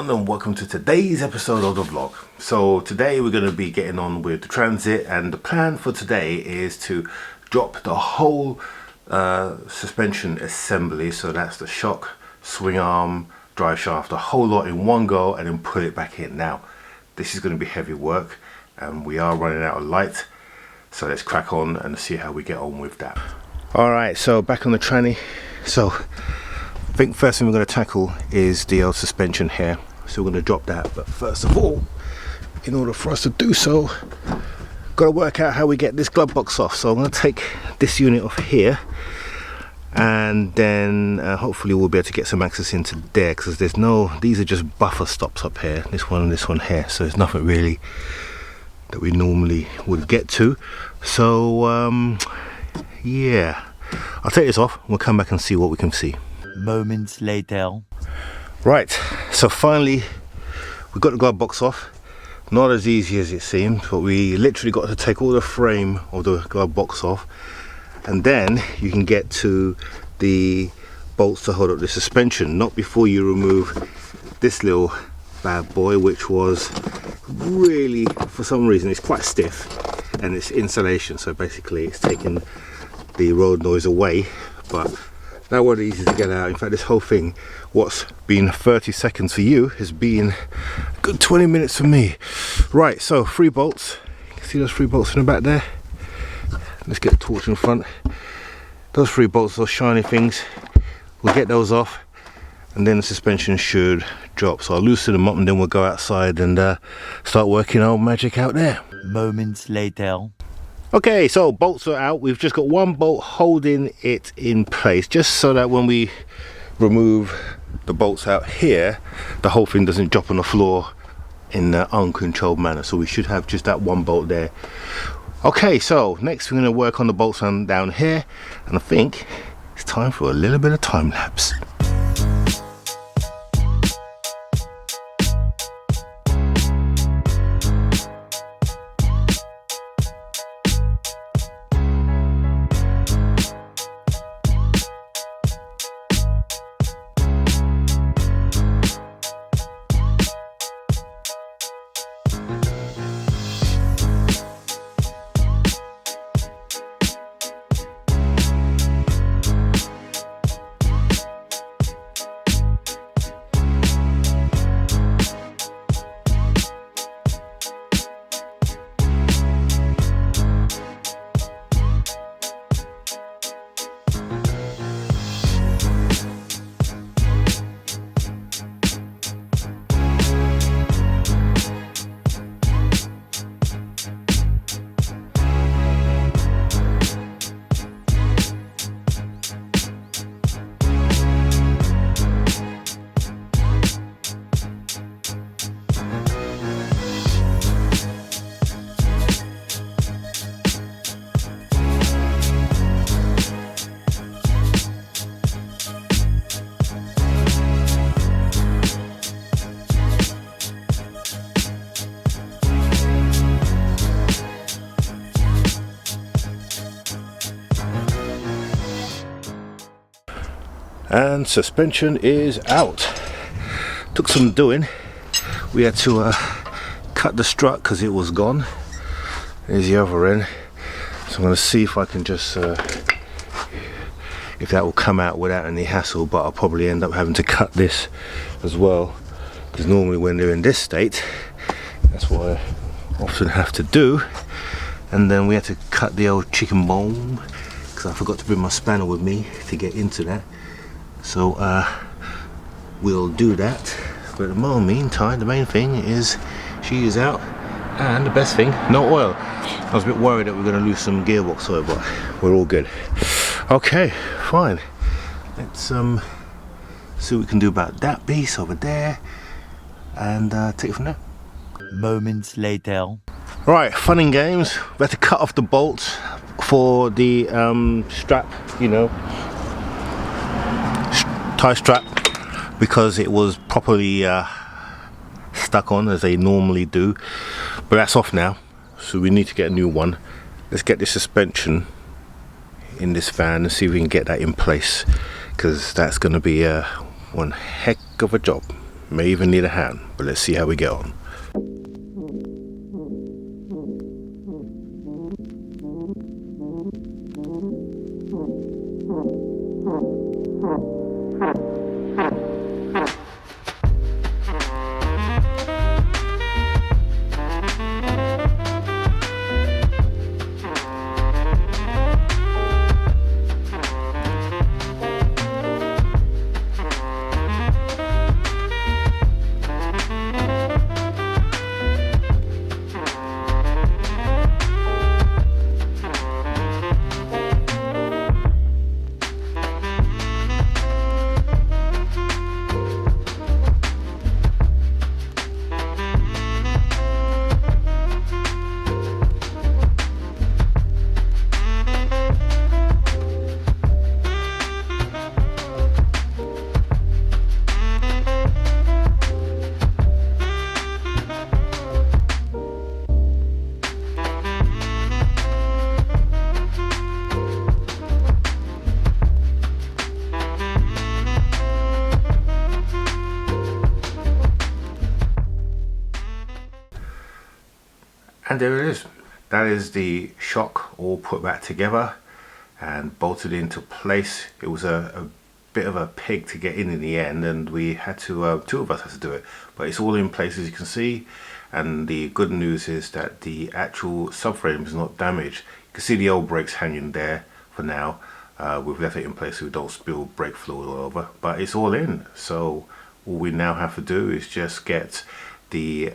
everyone, and welcome to today's episode of the vlog. So today we're going to be getting on with the transit, and the plan for today is to drop the whole suspension assembly, so that's the shock, swing arm, drive shaft, the whole lot in one go, and then put it back in. Now this is going to be heavy work and we are running out of light, so let's crack on and see how we get on with that. Alright, so back on the tranny. So I think first thing we're going to tackle is the old suspension here, so we're going to drop that. But first of all, in order for us to do so, got to work out how we get this glove box off. So I'm going to take this unit off here, and then hopefully we'll be able to get some access into there, because there's no, these are just buffer stops up here, this one and this one here, so there's nothing really that we normally would get to. So yeah, I'll take this off, we'll come back and see what we can see. Moments later. Right, so finally we got the glove box off. Not as easy as it seemed, but we literally got to take all the frame of the glove box off, and then you can get to the bolts to hold up the suspension, not before you remove this little bad boy, which was really, for some reason, it's quite stiff, and it's insulation, so basically it's taking the road noise away. But that wasn't easy to get out. In fact, this whole thing, what's been 30 seconds for you, has been a good 20 minutes for me. Right, so 3 bolts. You can see those 3 bolts in the back there. Let's get the torch in front. Those 3 bolts, those shiny things, we'll get those off, and then the suspension should drop. So I'll loosen them up, and then we'll go outside and start working our magic out there. Moments later. Okay, so bolts are out. We've just got one bolt holding it in place, just so that when we remove the bolts out here, the whole thing doesn't drop on the floor in an uncontrolled manner. So we should have just that one bolt there. Okay, so next we're going to work on the bolts down here, and I think it's time for a little bit of time lapse. And suspension is out. Took some doing. We had to cut the strut because it was gone. There's the other end. So I'm going to see if I can just if that will come out without any hassle, but I'll probably end up having to cut this as well, because normally when they're in this state, that's what I often have to do. And then we had to cut the old chicken bone because I forgot to bring my spanner with me to get into that. So we'll do that, but in the meantime, the main thing is she is out, and the best thing, no oil. I was a bit worried that we're going to lose some gearbox oil, but we're all good. Okay, fine. Let's see what we can do about that piece over there, and take it from there. Moments later. Right, fun and games. We had to cut off the bolts for the strap, you know, tie strap, because it was properly stuck on as they normally do, but that's off now, so we need to get a new one. Let's get this suspension in this van and see if we can get that in place, because that's going to be one heck of a job. may even need a hand, but let's see how we get on. And there it is. That is the shock all put back together and bolted into place. It was a bit of a pig to get in the end, and we had to, two of us had to do it. But it's all in place, as you can see. And the good news is that the actual subframe is not damaged. You can see the old brakes hanging there for now. We've left it in place so we don't spill brake fluid all over. But it's all in. So all we now have to do is just get the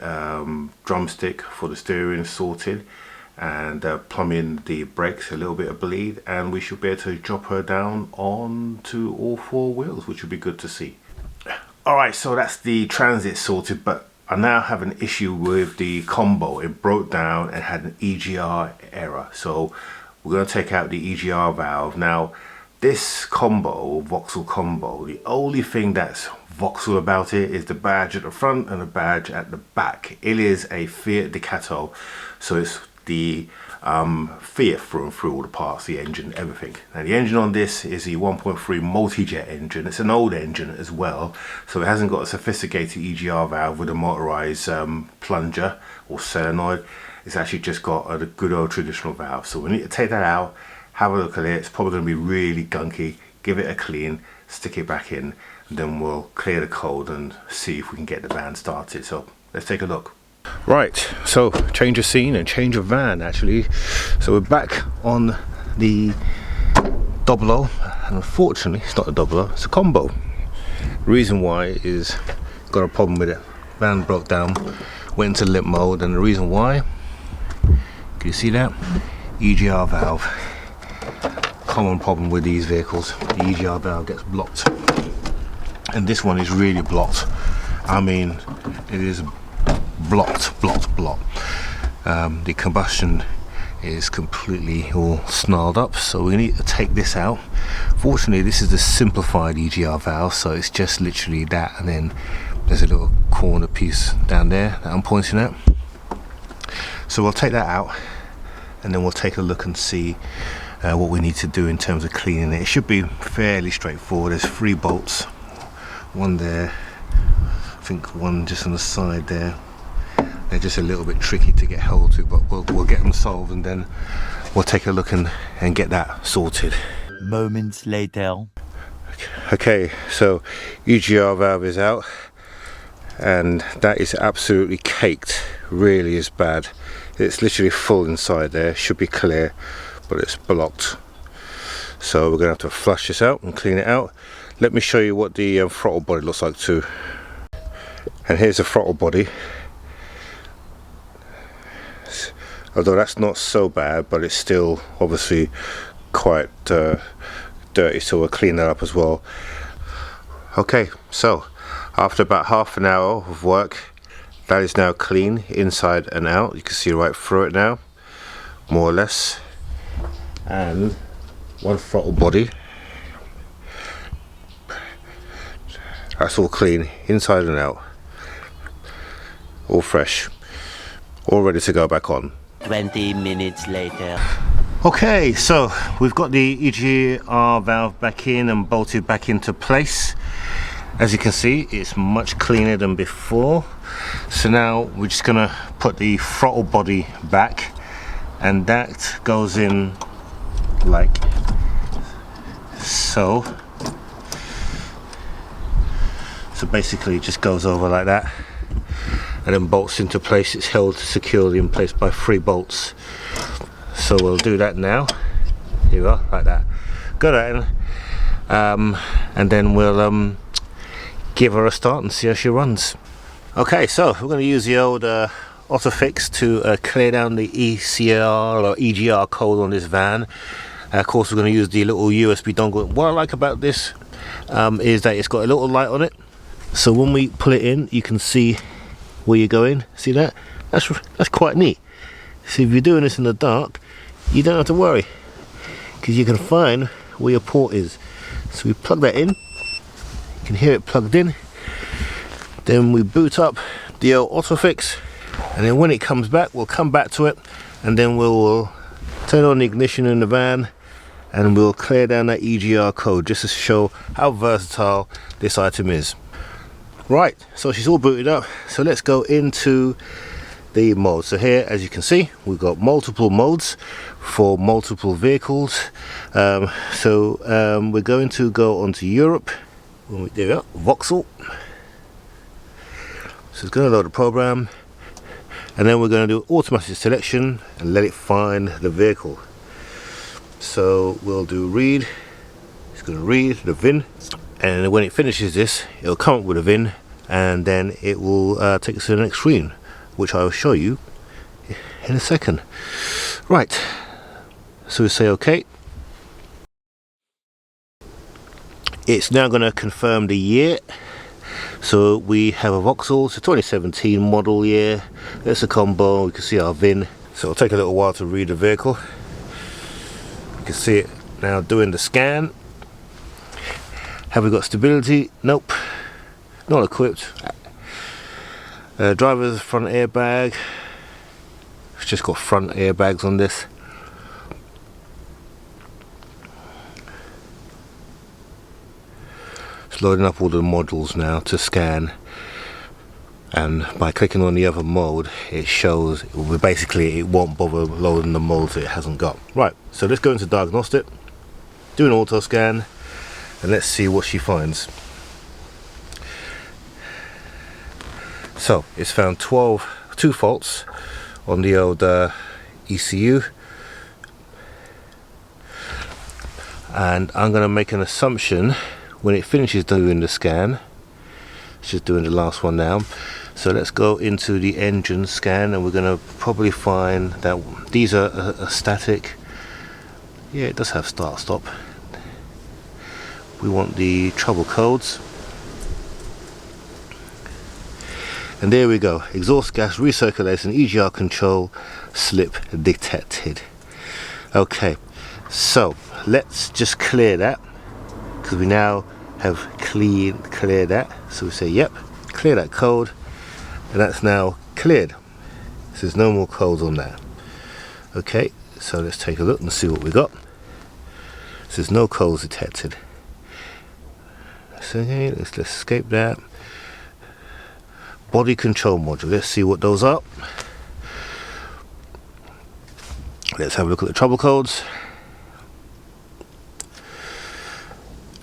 drumstick for the steering sorted and plumb in the brakes, a little bit of bleed, and we should be able to drop her down onto all four wheels, which would be good to see. Alright, so that's the Transit sorted, but I now have an issue with the combo. It broke down and had an EGR error, so we're going to take out the EGR valve. Now this combo, Vauxhall combo, the only thing that's Vauxhall about it is the badge at the front and the badge at the back. It is a Fiat Ducato, so it's the Fiat through and through, all the parts, the engine, everything. Now the engine on this is the 1.3 multi-jet engine. It's an old engine as well, so it hasn't got a sophisticated EGR valve with a motorized plunger or solenoid. It's actually just got a good old traditional valve. So we need to take that out, have a look at it. It's probably going to be really gunky. Give it a clean, stick it back in, and then we'll clear the code and see if we can get the van started. So let's take a look. Right, so change of scene and change of van actually. So we're back on the 00, and unfortunately it's not a 00, it's a combo. Reason why is got a problem with it. Van broke down, went into limp mode, and the reason why, can you see that? EGR valve. Common problem with these vehicles, the EGR valve gets blocked, and this one is really blocked. I mean, it is blocked. The combustion is completely all snarled up, so we need to take this out. Fortunately, this is the simplified EGR valve, so it's just literally that, and then there's a little corner piece down there that I'm pointing at. So we'll take that out, and then we'll take a look and see what we need to do in terms of cleaning it. It should be fairly straightforward. There's 3 bolts, one there, I think one just on the side there. They're just a little bit tricky to get hold to, but we'll get them solved, and then we'll take a look and get that sorted. Moments later. Okay, so EGR valve is out, and that is absolutely caked. Really is bad. It's literally full inside there. Should be clear, but it's blocked. So we're gonna have to flush this out and clean it out. Let me show you what the throttle body looks like too. And here's the throttle body. Although that's not so bad, but it's still obviously quite dirty, so we'll clean that up as well. Okay, so after about half an hour of work, that is now clean inside and out. You can see right through it now, more or less. And one throttle body, that's all clean inside and out, all fresh, all ready to go back on. 20 minutes later. Okay, so we've got the EGR valve back in and bolted back into place, As you can see, it's much cleaner than before. So now we're just gonna put the throttle body back, and that goes in like so. So basically it just goes over like that and then bolts into place. It's held securely in place by 3 bolts. So we'll do that now. Here we are, like that. Go down, and then we'll give her a start and see how she runs. Okay, so we're going to use the old AutoFix to clear down the ECR or EGR code on this van. Of course, we're going to use the little USB dongle. What I like about this is that it's got a little light on it. So when we pull it in, you can see where you're going. See that? That's quite neat. So if you're doing this in the dark, you don't have to worry, because you can find where your port is. So we plug that in. You can hear it plugged in. Then we boot up the old AutoFix, and then when it comes back, we'll come back to it, and then we'll turn on the ignition in the van, and we'll clear down that EGR code just to show how versatile this item is. Right, so she's all booted up, so let's go into the modes. So here, as you can see, we've got multiple modes for multiple vehicles. We're going to go onto Europe. There we go, Vauxhall. So it's going to load the program, and then we're going to do automatic selection and let it find the vehicle. So we'll do read. It's going to read the VIN, and when it finishes this, it'll come up with a VIN, and then it will take us to the next screen, which I will show you in a second. Right, so we say OK. It's now going to confirm the year. So we have a Vauxhall, it's a 2017 model year. That's a combo. We can see our VIN. So it'll take a little while to read the vehicle. You can see it now doing the scan. Have we got stability? Nope, not equipped. Driver's front airbag. It's just got front airbags on this. It's loading up all the modules now to scan, and by clicking on the other mode, it shows, basically it won't bother loading the modes it hasn't got. Right, so let's go into diagnostic, do an auto scan, and let's see what she finds. So it's found 2 faults on the old ECU, and I'm going to make an assumption when it finishes doing the scan. It's just doing the last one now. So let's go into the engine scan, and we're going to probably find that these are static. Yeah, it does have start stop. We want the trouble codes, and there we go. Exhaust gas recirculation, EGR control slip detected. Okay, so let's just clear that, because we now have cleared that. So we say yep, clear that code, and that's now cleared. So there's no more codes on that. Okay, so let's take a look and see what we got. So there's no codes detected. So okay, let's escape that. Body control module, let's see what those are. Let's have a look at the trouble codes.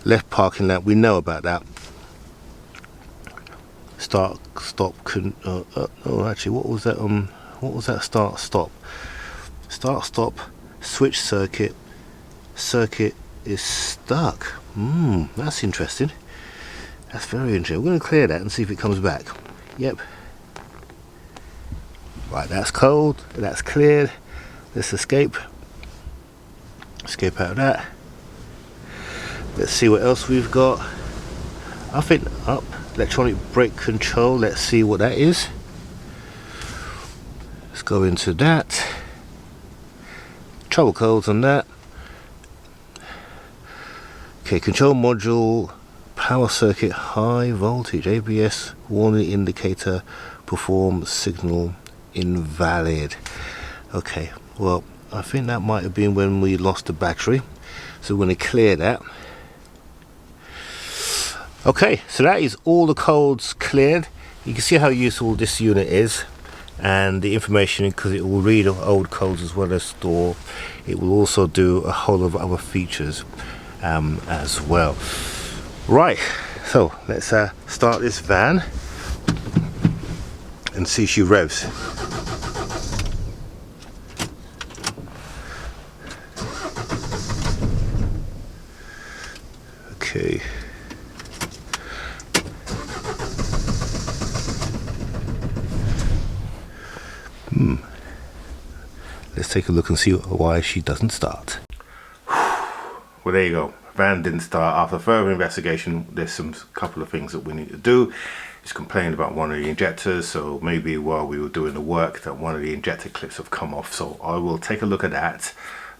Left parking lamp, we know about that. Start stop oh, actually, what was that? What was that? Start stop switch circuit is stuck. That's interesting. That's very interesting. We're going to clear that and see if it comes back. Yep, right, that's cold, that's cleared. Let's escape out of that. Let's see what else we've got. I think up electronic brake control. Let's see what that is. Let's go into that. Trouble codes on that. Okay, control module, power circuit, high voltage, ABS warning indicator, perform signal invalid. Okay, well, I think that might have been when we lost the battery. So we're going to clear that. Okay, so that is all the codes cleared. You can see how useful this unit is, and the information, because it will read old codes as well as store. It will also do a whole lot of other features as well. Right, so let's start this van and see if she revs. Okay. Let's take a look and see why she doesn't start. Well, there you go. Van didn't start. After further investigation, there's some couple of things that we need to do. It's complained about one of the injectors, so maybe while we were doing the work that one of the injector clips have come off. So I will take a look at that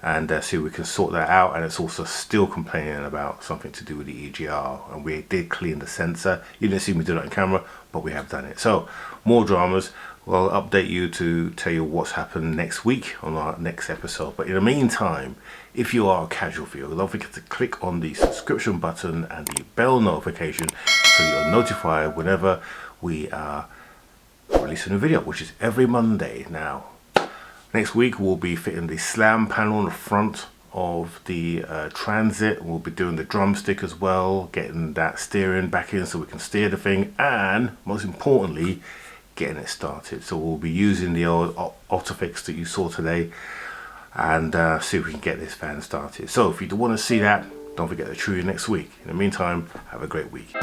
and see if we can sort that out. And it's also still complaining about something to do with the EGR, and we did clean the sensor. You didn't see me do that on camera, but we have done it. So more dramas. Well, I'll update you to tell you what's happened next week on our next episode. But in the meantime, if you are a casual viewer, don't forget to click on the subscription button and the bell notification so you're notified whenever we are releasing a video, which is every Monday now. Next week we'll be fitting the slam panel on the front of the Transit. We'll be doing the drumstick as well, getting that steering back in so we can steer the thing, and most importantly, getting it started. So we'll be using the old Autofix that you saw today and see if we can get this van started. So if you want to see that, don't forget to tune in next week. In the meantime, have a great week.